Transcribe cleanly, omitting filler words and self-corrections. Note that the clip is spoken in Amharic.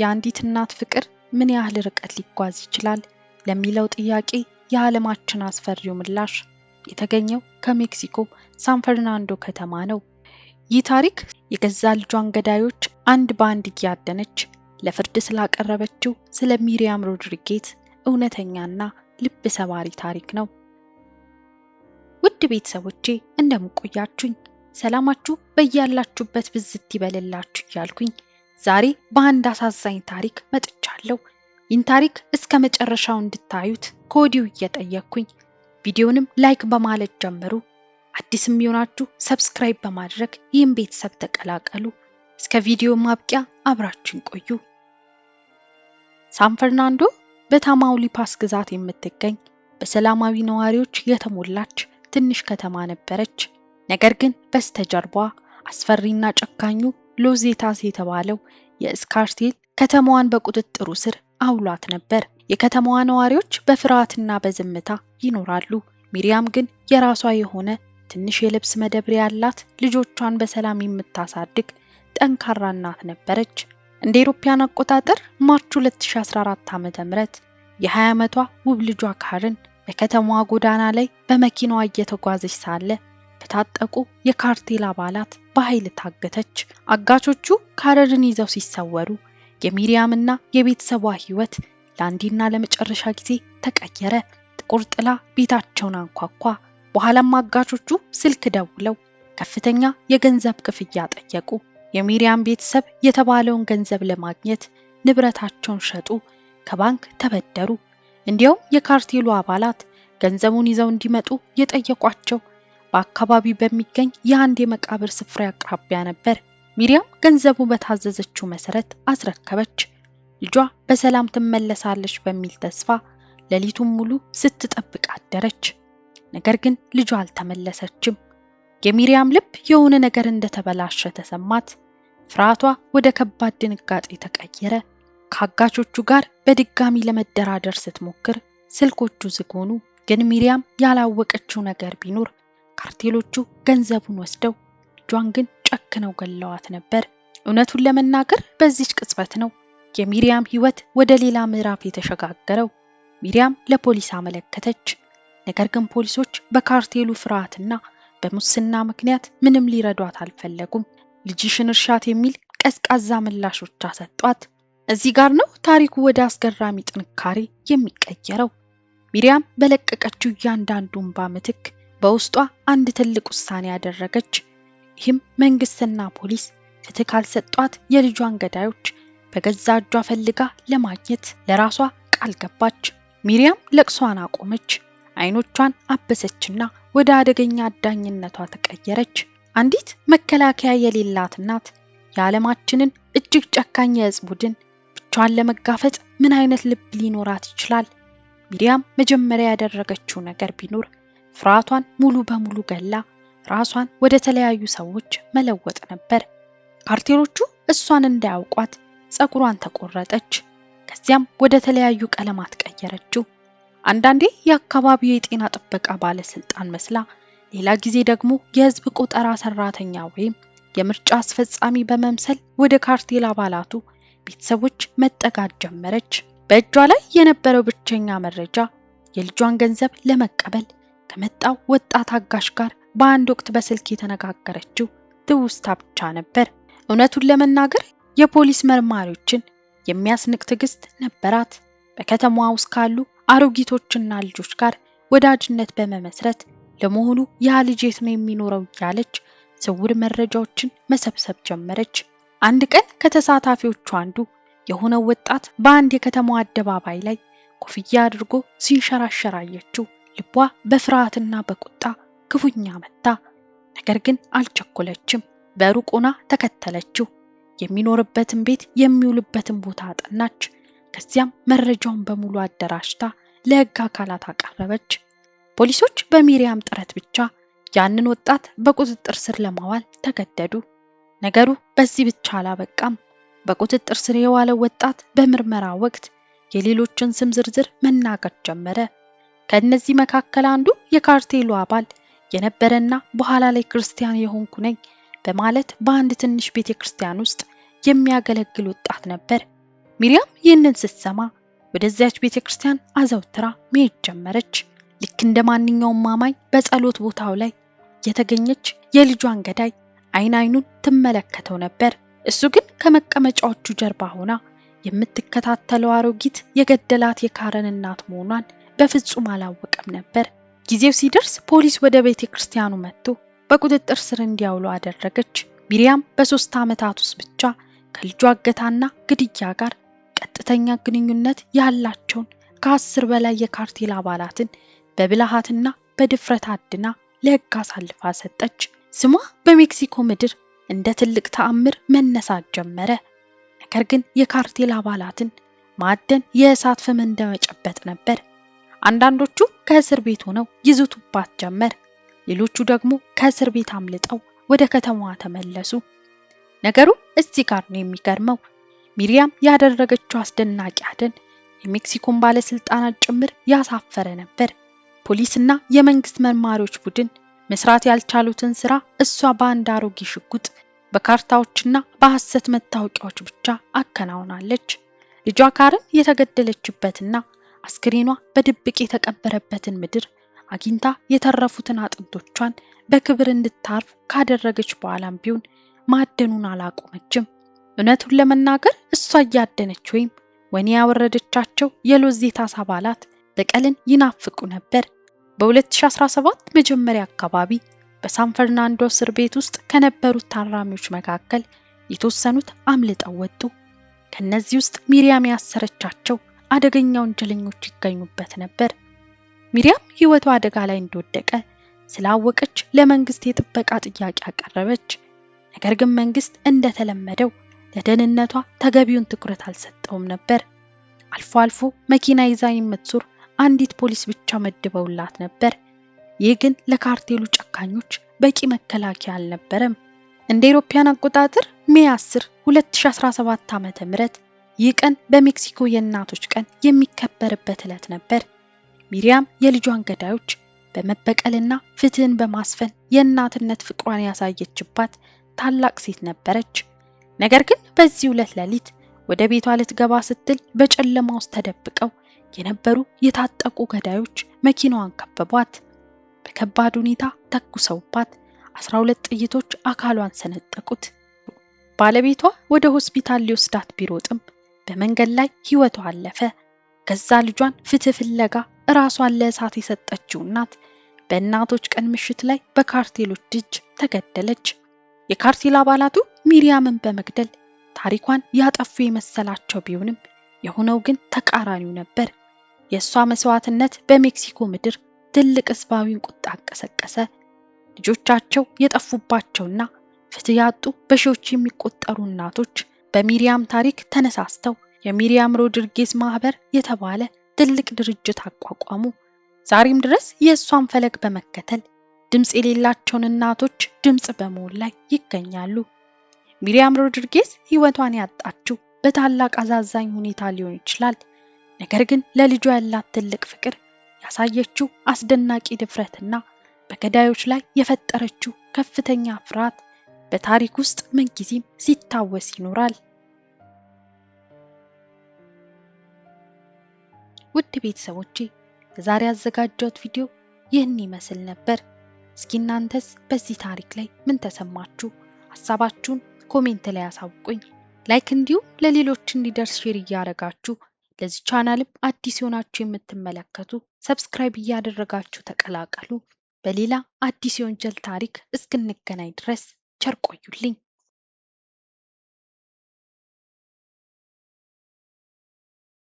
የአንዲት እናት ፍቅር ምን ያህል ርቀት ሊጓዝ ይችላል ለሚለው ጥያቄ የዓለማችን አስፈሪው ምላሽ የተገኘው ከሜክሲኮ ሳን ፈርናንዶ ከተማ ነው። ይህ ታሪክ የገዛ ልጇን ገዳዮች አንድ በአንድ እያደነች ለፍርድ ስላቀረበችው ስለ ሚሪያም ሮድሪጌዝ እውነተኛና ልብ ሰባሪ ታሪክ ነው። ውድ ቤተሰቦቼ እንደምቆያችሁኝ ሰላማችሁ በያላችሁበት ብዝት ይበልላችሁ እያልኩኝ ዛሬ በአንድ አሳዛኝ ታሪክ መጥቻለሁ። ይህን ታሪክ እስከ መጨረሻው እንድታዩት ከወዲሁ እየጠየቅኩኝ ቪዲዮንም ላይክ በማለት ጀምሩ። አዲስም የሆናችሁ ሰብስክራይብ በማድረግ ይህን ቤተሰብ ተቀላቀሉ። እስከ ቪዲዮ ማብቂያ አብራችሁን ቆዩ። ሳን ፈርናንዶ በታማውሊፓስ ግዛት የምትገኝ በሰላማዊ ነዋሪዎች የተሞላች ትንሽ ከተማ ነበረች። ነገር ግን በስተጀርባዋ አስፈሪና ጨካኙ ሎስ ዜታስ የተባለው የእስካርቴል ከተማዋን በቁጥጥሩ ስር አውሏት ነበር። የከተማዋ ነዋሪዎች በፍርሃትና በዝምታ ይኖራሉ። ሚሪያም ግን የራሷ የሆነ ትንሽ የልብስ መደብር ያላት ልጆቿን በሰላም የምታሳድግ ጠንካራ እናት ነበረች። እንደ አውሮፓውያን አቆጣጠር ማርች 2014 ዓ.ም የ20 ዓመቷ ውብ ልጇ ካርን በከተማዋ ጎዳና ላይ በመኪናዋ እየተጓዘች ሳለ በታጠቁ የካርቴል አባላት በኃይል ታገተች። አጋቾቹ ካረርን ይዘው ሲሰወሩ የሚሪያምና የቤተሰቧ ሕይወት ለአንዴና ለመጨረሻ ጊዜ ተቀየረ። ጥቁር ጥላ ቤታቸውን አንኳኳ። በኋላም አጋቾቹ ስልክ ደውለው ከፍተኛ የገንዘብ ክፍያ ጠየቁ። የሚሪያም ቤተሰብ የተባለውን ገንዘብ ለማግኘት ንብረታቸውን ሸጡ፣ ከባንክ ተበደሩ። እንዲያውም የካርቴሉ አባላት ገንዘቡን ይዘው እንዲመጡ የጠየቋቸው በአካባቢው በሚገኝ የአንድ የመቃብር ስፍራ አቅራቢያ ነበር። ሚሪያም ገንዘቡ በታዘዘችው መሰረት አስረከበች። ልጇ በሰላም ትመለሳለች በሚል ተስፋ ሌሊቱን ሙሉ ስትጠብቅ አደረች። ነገር ግን ልጇ አልተመለሰችም። የሚሪያም ልብ የሆነ ነገር እንደተበላሸ ተሰማት። ፍርሃቷ ወደ ከባድ ድንጋጤ ተቀየረ። ከአጋቾቹ ጋር በድጋሚ ለመደራደር ስትሞክር ስልኮቹ ዝግ ሆኑ። ግን ሚሪያም ያላወቀችው ነገር ቢኖር ካርቴሎቹ ገንዘቡን ወስደው ልጇን ግን ጨክነው ገለዋት ነበር። እውነቱን ለመናገር በዚች ቅጽበት ነው የሚሪያም ሕይወት ወደ ሌላ ምዕራፍ የተሸጋገረው። ሚሪያም ለፖሊስ አመለከተች። ነገር ግን ፖሊሶች በካርቴሉ ፍርሃትና በሙስና ምክንያት ምንም ሊረዷት አልፈለጉም። ልጅሽን እርሻት የሚል ቀዝቃዛ ምላሾች ሰጧት። እዚህ ጋር ነው ታሪኩ ወደ አስገራሚ ጥንካሬ የሚቀየረው። ሚሪያም በለቀቀችው እያንዳንዱ እንባ ምትክ በውስጧ አንድ ትልቅ ውሳኔ ያደረገች። ይህም መንግስትና ፖሊስ ፍትህ ካልሰጧት የልጇን ገዳዮች በገዛ እጇ ፈልጋ ለማግኘት ለራሷ ቃል ገባች። ሚሪያም ለቅሷን አቆመች፣ አይኖቿን አበሰችና ወደ አደገኛ አዳኝነቷ ተቀየረች። አንዲት መከላከያ የሌላት እናት የዓለማችንን እጅግ ጨካኝ የዕፅ ቡድን ብቻዋን ለመጋፈጥ ምን አይነት ልብ ሊኖራት ይችላል? ሚሪያም መጀመሪያ ያደረገችው ነገር ቢኖር ፍርሃቷን ሙሉ በሙሉ ገላ ራሷን ወደ ተለያዩ ሰዎች መለወጥ ነበር። ካርቴሎቹ እሷን እንዳያውቋት ጸጉሯን ተቆረጠች። ከዚያም ወደ ተለያዩ ቀለማት ቀየረችው። አንዳንዴ የአካባቢው የጤና ጥበቃ ባለስልጣን መስላ፣ ሌላ ጊዜ ደግሞ የህዝብ ቆጠራ ሰራተኛ ወይም የምርጫ አስፈጻሚ በመምሰል ወደ ካርቴል አባላቱ ቤተሰቦች መጠጋት ጀመረች። በእጇ ላይ የነበረው ብቸኛ መረጃ የልጇን ገንዘብ ለመቀበል ከመጣው ወጣት አጋሽ ጋር በአንድ ወቅት በስልክ የተነጋገረችው ትውስታ ብቻ ነበር። እውነቱን ለመናገር የፖሊስ መርማሪዎችን የሚያስንቅ ትዕግስት ነበራት። በከተማዋ ውስጥ ካሉ አሮጊቶችና ልጆች ጋር ወዳጅነት በመመስረት ለመሆኑ ያ ልጅ የት ነው የሚኖረው እያለች ስውር መረጃዎችን መሰብሰብ ጀመረች። አንድ ቀን ከተሳታፊዎቹ አንዱ የሆነው ወጣት በአንድ የከተማዋ አደባባይ ላይ ኮፍያ አድርጎ ሲንሸራሸር አየችው። ልቧ በፍርሃትና በቁጣ ክፉኛ መታ። ነገር ግን አልቸኮለችም። በሩቅ ሆና ተከተለችው። የሚኖርበትን ቤት የሚውልበትን ቦታ አጠናች። ከዚያም መረጃውን በሙሉ አደራጅታ ለሕግ አካላት አቀረበች። ፖሊሶች በሚሪያም ጥረት ብቻ ያንን ወጣት በቁጥጥር ስር ለማዋል ተገደዱ። ነገሩ በዚህ ብቻ አላበቃም። በቁጥጥር ስር የዋለው ወጣት በምርመራ ወቅት የሌሎችን ስም ዝርዝር መናገር ጀመረ። ከነዚህ መካከል አንዱ የካርቴሉ አባል የነበረና በኋላ ላይ ክርስቲያን የሆንኩ ነኝ በማለት በአንድ ትንሽ ቤተክርስቲያን ውስጥ የሚያገለግል ወጣት ነበር። ሚሪያም ይህንን ስትሰማ ወደዚያች ቤተክርስቲያን አዘውትራ መሄድ ጀመረች። ልክ እንደ ማንኛውም አማኝ በጸሎት ቦታው ላይ የተገኘች የልጇን ገዳይ አይን አይኑን ትመለከተው ነበር። እሱ ግን ከመቀመጫዎቹ ጀርባ ሆና የምትከታተለው አሮጊት የገደላት የካረን እናት መሆኗን በፍጹም አላወቀም ነበር። ጊዜው ሲደርስ ፖሊስ ወደ ቤተክርስቲያኑ መጥቶ በቁጥጥር ስር እንዲያውሉ አደረገች። ሚሪያም በ3 ዓመታት ውስጥ ብቻ ከልጇ እገታና ግድያ ጋር ቀጥተኛ ግንኙነት ያላቸውን ከ10 በላይ የካርቴል አባላትን በብልሃትና በድፍረት አድና ለሕግ አሳልፋ ሰጠች። ስሟ በሜክሲኮ ምድር እንደ ትልቅ ተአምር መነሳት ጀመረ። ነገር ግን የካርቴል አባላትን ማደን የእሳት ፍም እንደመጨበጥ ነበር። አንዳንዶቹ ከእስር ቤት ሆነው ይዝቱባት ጀመር። ሌሎቹ ደግሞ ከእስር ቤት አምልጠው ወደ ከተማዋ ተመለሱ። ነገሩ እዚህ ጋር ነው የሚገርመው። ሚሪያም ያደረገችው አስደናቂ አደን የሜክሲኮን ባለስልጣናት ጭምር ያሳፈረ ነበር። ፖሊስና የመንግስት መርማሪዎች ቡድን መስራት ያልቻሉትን ስራ እሷ በአንድ አሮጌ ሽጉጥ በካርታዎችና በሐሰት መታወቂያዎች ብቻ አከናውናለች። ልጇ ካረን የተገደለችበትና አስክሬኗ በድብቅ የተቀበረበትን ምድር አግኝታ የተረፉትን አጥንቶቿን በክብር እንድታርፍ ካደረገች በኋላም ቢሆን ማደኑን አላቆመችም። እውነቱን ለመናገር እሷ እያደነች ወይም ወኔ ያወረደቻቸው የሎስ ዜታስ አባላት በቀልን ይናፍቁ ነበር። በ2017 መጀመሪያ አካባቢ በሳን ፈርናንዶ እስር ቤት ውስጥ ከነበሩት ታራሚዎች መካከል የተወሰኑት አምልጠው ወጡ። ከነዚህ ውስጥ ሚሪያም ያሰረቻቸው አደገኛ ወንጀለኞች ይገኙበት ነበር። ሚሪያም ሕይወቷ አደጋ ላይ እንደወደቀ ስላወቀች ለመንግስት የጥበቃ ጥያቄ አቀረበች። ነገር ግን መንግስት እንደተለመደው ለደህንነቷ ተገቢውን ትኩረት አልሰጠውም ነበር። አልፎ አልፎ መኪና ይዛ የምትዞር አንዲት ፖሊስ ብቻ መድበውላት ነበር። ይህ ግን ለካርቴሉ ጨካኞች በቂ መከላከያ አልነበረም። እንደ አውሮፓውያን አቆጣጠር ሜይ 10 2017 ዓ.ም ይህ ቀን በሜክሲኮ የእናቶች ቀን የሚከበርበት ዕለት ነበር። ሚሪያም የልጇን ገዳዮች በመበቀልና ፍትህን በማስፈን የእናትነት ፍቅሯን ያሳየችባት ታላቅ ሴት ነበረች። ነገር ግን በዚህ ዕለት ሌሊት ወደ ቤቷ ልትገባ ስትል በጨለማ ውስጥ ተደብቀው የነበሩ የታጠቁ ገዳዮች መኪናዋን ከበቧት። በከባድ ሁኔታ ተኩሰውባት 12 ጥይቶች አካሏን ሰነጠቁት። ባለቤቷ ወደ ሆስፒታል ሊወስዳት ቢሮጥም በመንገድ ላይ ሕይወቷ አለፈ። ገዛ ልጇን ፍትህ ፍለጋ ራሷን ለእሳት የሰጠችው እናት በእናቶች ቀን ምሽት ላይ በካርቴሎች እጅ ተገደለች። የካርቴል አባላቱ ሚሪያምን በመግደል ታሪኳን ያጠፉ የመሰላቸው ቢሆንም የሆነው ግን ተቃራኒው ነበር። የእሷ መስዋዕትነት በሜክሲኮ ምድር ትልቅ ሕዝባዊ ቁጣ ቀሰቀሰ። ልጆቻቸው የጠፉባቸውና ፍትህ ያጡ በሺዎች የሚቆጠሩ እናቶች በሚሪያም ታሪክ ተነሳስተው የሚሪያም ሮድሪጌዝ ማህበር የተባለ ትልቅ ድርጅት አቋቋሙ። ዛሬም ድረስ የእሷን ፈለግ በመከተል ድምጽ የሌላቸውን እናቶች ድምጽ በመሆን ላይ ይገኛሉ። ሚሪያም ሮድሪጌዝ ሕይወቷን ያጣችው በታላቅ አሳዛኝ ሁኔታ ሊሆን ይችላል። ነገር ግን ለልጇ ያላት ትልቅ ፍቅር፣ ያሳየችው አስደናቂ ድፍረትና በገዳዮች ላይ የፈጠረችው ከፍተኛ ፍርሃት በታሪክ ውስጥ ምንጊዜም ሲታወስ ይኖራል። ውድ ቤተሰቦቼ ለዛሬ ያዘጋጀሁት ቪዲዮ ይህን ይመስል ነበር። እስኪ እናንተስ በዚህ ታሪክ ላይ ምን ተሰማችሁ? ሐሳባችሁን ኮሜንት ላይ አሳውቁኝ። ላይክ እንዲሁም ለሌሎች እንዲደርስ ሼር እያደረጋችሁ ለዚህ ቻናልም አዲስ ሆናችሁ የምትመለከቱ ሰብስክራይብ እያደረጋችሁ ተቀላቀሉ። በሌላ አዲስ የወንጀል ታሪክ እስክንገናኝ ድረስ ቸር ቆዩልኝ።